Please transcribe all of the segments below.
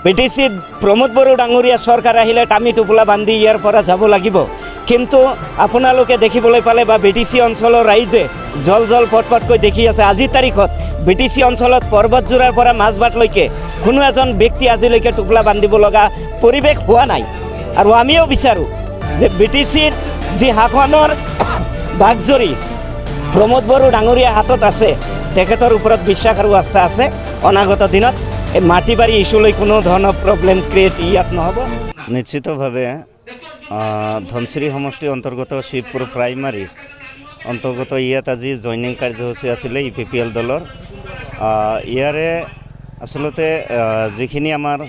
BTC Pramod Bodo ডাঙৰীয়া চৰকাৰ আহিলে টামি টোপোলা বান্ধি ইয়াৰ পৰা যাব লাগিব। কিন্তু আপোনালোকে দেখিবলৈ পালে বা বিটিসি অঞ্চলৰ ৰাইজে জল জল পটপটকৈ দেখি আছে। আজিৰ তাৰিখত বিটিসি অঞ্চলত পৰ্বতজোৰাৰ পৰা মাজবাটলৈকে কোনো এজন ব্যক্তি আজিলৈকে টোপোলা বান্ধিব লগা পৰিৱেশ হোৱা নাই। আৰু আমিও বিচাৰোঁ যে বিটিসিৰ যি শাসনৰ বাগজৰী প্ৰমোদ বড়ো ডাঙৰীয়া হাতত আছে, তেখেতৰ ওপৰত বিশ্বাস আৰু আস্থা আছে। অনাগত দিনত এই মাটি বাৰী ইস্যুলৈ কোনো ধৰণৰ প্ৰব্লেম ক্ৰিয়েট ইয়াত নহ'ব। নিশ্চিতভাৱে ধনশিৰি সমষ্টিৰ অন্তৰ্গত শিৱপুৰ প্ৰাইমাৰী অন্তৰ্গত ইয়াত আজি জইনিং কাৰ্যসূচী আছিলে UPPL দলৰ। ইয়াৰে আচলতে যিখিনি আমাৰ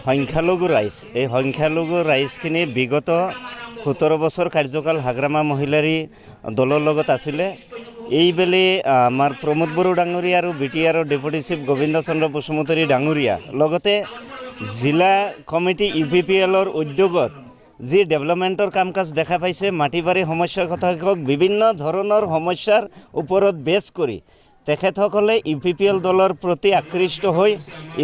সংখ্যালঘু ৰাইজ, এই সংখ্যালঘু ৰাইজখিনি বিগত 17 বছৰ কাৰ্যকাল হাগ্ৰামা মহিলাৰী দলৰ লগত আছিলে। এইবেলি আমাৰ প্ৰমোদ বড়ো ডাঙৰীয়া আৰু BTRৰ ডেপুটি চিফ গোবিন্দ চন্দ্ৰ বসুমতাৰী ডাঙৰীয়া লগতে জিলা কমিটি UPPLৰ উদ্যোগত যি ডেভেলপমেণ্টৰ কাম কাজ দেখা পাইছে, মাটি বাৰী সমস্যাৰ কথা কওক, বিভিন্ন ধৰণৰ সমস্যাৰ ওপৰত বেছ কৰি তেখেতসকলে UPPL দলৰ প্ৰতি আকৃষ্ট হৈ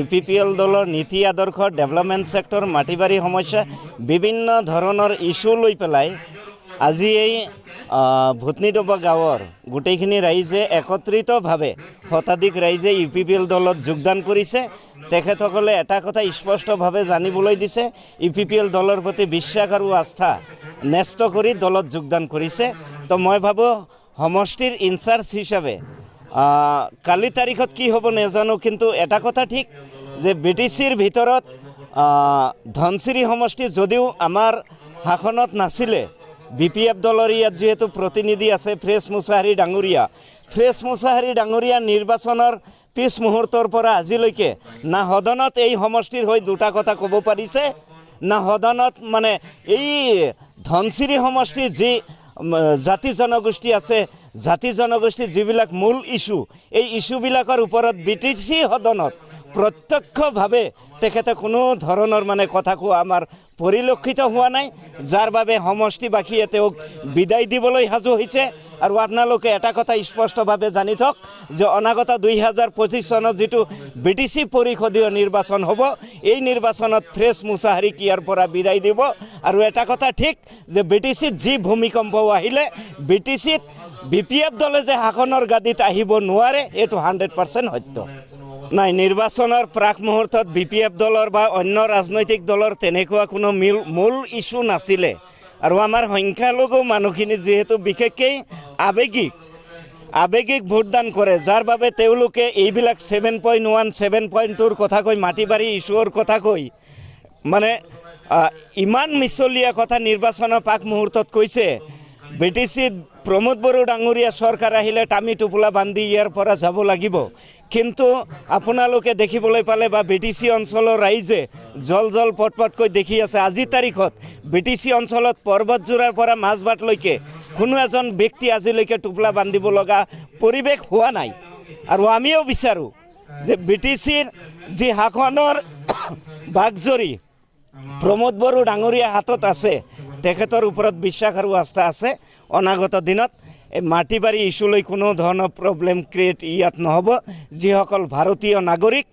UPPL দলৰ নীতি আদৰ্শ, ডেভেলপমেণ্ট ছেক্টৰ, মাটি বাৰী সমস্যা, বিভিন্ন ধৰণৰ ইস্যু লৈ পেলাই আজি এই ভূতনিডবা গাঁৱৰ গোটেইখিনি ৰাইজে একত্ৰিতভাৱে শতাধিক ৰাইজে UPPL দলত যোগদান কৰিছে। তেখেতসকলে এটা কথা স্পষ্টভাৱে জানিবলৈ দিছে, UPPL দলৰ প্ৰতি বিশ্বাস আৰু আস্থা ন্যস্ত কৰি দলত যোগদান কৰিছে। তো মই ভাবোঁ সমষ্টিৰ ইনচাৰ্জ হিচাপে কালি তাৰিখত কি হ'ব নাজানো, কিন্তু এটা কথা ঠিক যে বিটিচিৰ ভিতৰত ধনশিৰি সমষ্টি যদিও আমাৰ শাসনত নাছিলে, BPF দলৰ ইয়াত যিহেতু প্ৰতিনিধি আছে ফ্ৰেছ মুছাহাৰী ডাঙৰীয়া নিৰ্বাচনৰ পিছ মুহূৰ্তৰ পৰা আজিলৈকে না সদনত এই সমষ্টিৰ হৈ দুটা কথা ক'ব পাৰিছে, না সদনত মানে এই ধনশিৰি সমষ্টিৰ যি জাতি জনগোষ্ঠী আছে, জাতি জনগোষ্ঠীৰ যিবিলাক মূল ইস্যু, এই ইস্যুবিলাকৰ ওপৰত বিটিসি সদনত প্ৰত্যক্ষভাৱে তেখেতে কোনো ধৰণৰ মানে কথা কোৱা আমাৰ পৰিলক্ষিত হোৱা নাই, যাৰ বাবে সমষ্টিবাসীয়ে তেওঁক বিদায় দিবলৈ সাজু হৈছে। আৰু আপোনালোকে এটা কথা স্পষ্টভাৱে জানি থওক যে অনাগত 2025 চনত যিটো বিটিসি পৰিষদীয় নিৰ্বাচন হ'ব, এই নিৰ্বাচনত ফ্ৰেছ মুছাহাৰীক ইয়াৰ পৰা বিদায় দিব। আৰু এটা কথা ঠিক যে বিটিচিত যি ভূমিকম্প আহিলে, বিটিচিত BPF দলে যে শাসনৰ গাদীত আহিব নোৱাৰে, এইটো 100% সত্য। নাই, নিৰ্বাচনৰ প্ৰাক মুহূৰ্তত BPF দলৰ বা অন্য ৰাজনৈতিক দলৰ তেনেকুৱা কোনো মূল ইস্যু নাছিলে। আৰু আমাৰ সংখ্যালঘু মানুহখিনি যিহেতু বিশেষকৈ আৱেগিক ভোটদান কৰে, যাৰ বাবে তেওঁলোকে এইবিলাক 7.1, 7.2ৰ কথা কৈ, মাটি বাৰী ইস্যুৰ কথা কৈ মানে ইমান মিছলীয়া কথা নিৰ্বাচনৰ প্ৰাক মুহূৰ্তত কৈছে। বিটিচিত প্ৰমোদ বড়ো ডাঙৰীয়া চৰকাৰ আহিলে টামি টোপোলা বান্ধি ইয়াৰ পৰা যাব লাগিব। কিন্তু আপোনালোকে দেখিবলৈ পালে বা বিটিসি অঞ্চলৰ ৰাইজে জল জল পটপটকৈ দেখি আছে। আজিৰ তাৰিখত বিটিসি অঞ্চলত পৰ্বতজোৰাৰ পৰা মাজবাটলৈকে কোনো এজন ব্যক্তি আজিলৈকে টোপোলা বান্ধিব লগা পৰিৱেশ হোৱা নাই। আৰু আমিও বিচাৰোঁ যে বিটিসিৰ যি শাসনৰ বাগজৰী প্ৰমোদ বড়ো ডাঙৰীয়া হাতত আছে, তেখেতৰ ওপৰত বিশ্বাস আৰু আস্থা আছে। অনাগত দিনত এই মাটি বাৰী ইস্যুলৈ কোনো ধৰণৰ প্ৰব্লেম ক্ৰিয়েট ইয়াত নহ'ব। যিসকল ভাৰতীয় নাগৰিক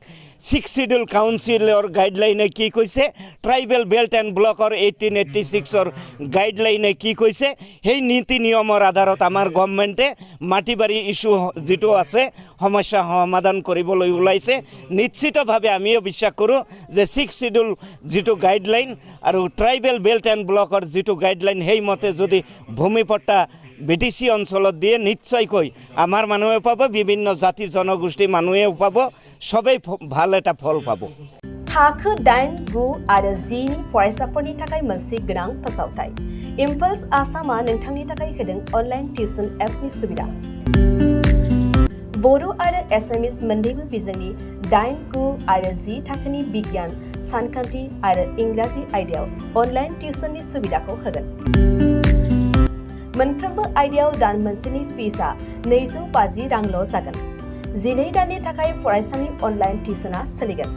6 শিডিউল কাউন্সিলৰ গাইডলাইনে কি কৈছে, ট্ৰাইবেল বেল্ট এণ্ড ব্লকৰ 1886ৰ গাইডলাইনে কি কৈছে, সেই নীতি নিয়মৰ আধাৰত আমাৰ গভৰ্ণমেণ্টে মাটি বাৰী ইস্যু যিটো আছে সমস্যা সমাধান কৰিবলৈ ওলাইছে। নিশ্চিতভাৱে আমিও বিশ্বাস কৰোঁ যে 6 শিডিউল যিটো গাইডলাইন আৰু ট্ৰাইবেল বেল্ট এণ্ড ব্লকৰ যিটো গাইডলাইন, সেইমতে যদি ভূমিপট্টা বিটিসি অঞ্চলত দিয়ে, নিশ্চয়কৈ আমাৰ মানুহে পাব, বিভিন্ন জাতি জনগোষ্ঠীৰ মানুহেও পাব, সবেই ভাল এটা ফল পাব। थाखो 8, 9 आरो 10 नि फरायसाफोरनि थाखाय मोनसे गोनां फोसावथाय। इम्पल्स आसामआ नोंथांनि थाखाय होदों अनलाइन टिउसन एप्सनि सुबिदा। बर' आरो एसामिस मोन्नैबो बिजोंनि 8, 9 आरो 10 थाखोनि बिगियान, सानखान्थि आरो इंराजि आयदायाव अनलाइन टिउसननि सुबिदाखौ होगोन। मोनफ्रोमबो आयदायाव दान मोनसेनि फिसआ 250 रांल' जागोन। 12 दाननि थाखाय फरायसानि अनलाइन टिउसना सोलिगोन।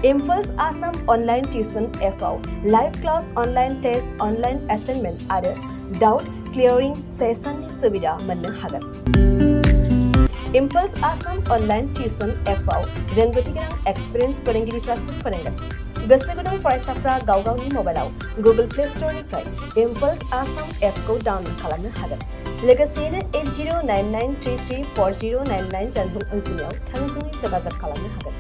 इम्पल्स आसाम अनलाइन टिउसन एपआव live class, online test, online assignment आरो डाउट क्लियरिं सेसननि सुबिदा मोननो हागोन। इम्पल्स आसाम अनलाइन टिउसन एपआव रोंगौथि गोनां एक्सपिरियेन्स फोरोंगिरिफ्रासो फोरोंगोन। गोसो गुदुं फरायसाफ्रा गाव गावनि मबाइलाव गुगोल प्ले स्ट'रनिफ्राय इम्पल्स आसाम एपखौ डाउनल'ड खालामनो हागोन। लोगोसेयैनो 8099334099 जानबुं अनजिमायाव थोंजोङै जगाजग खालामनो हागोन।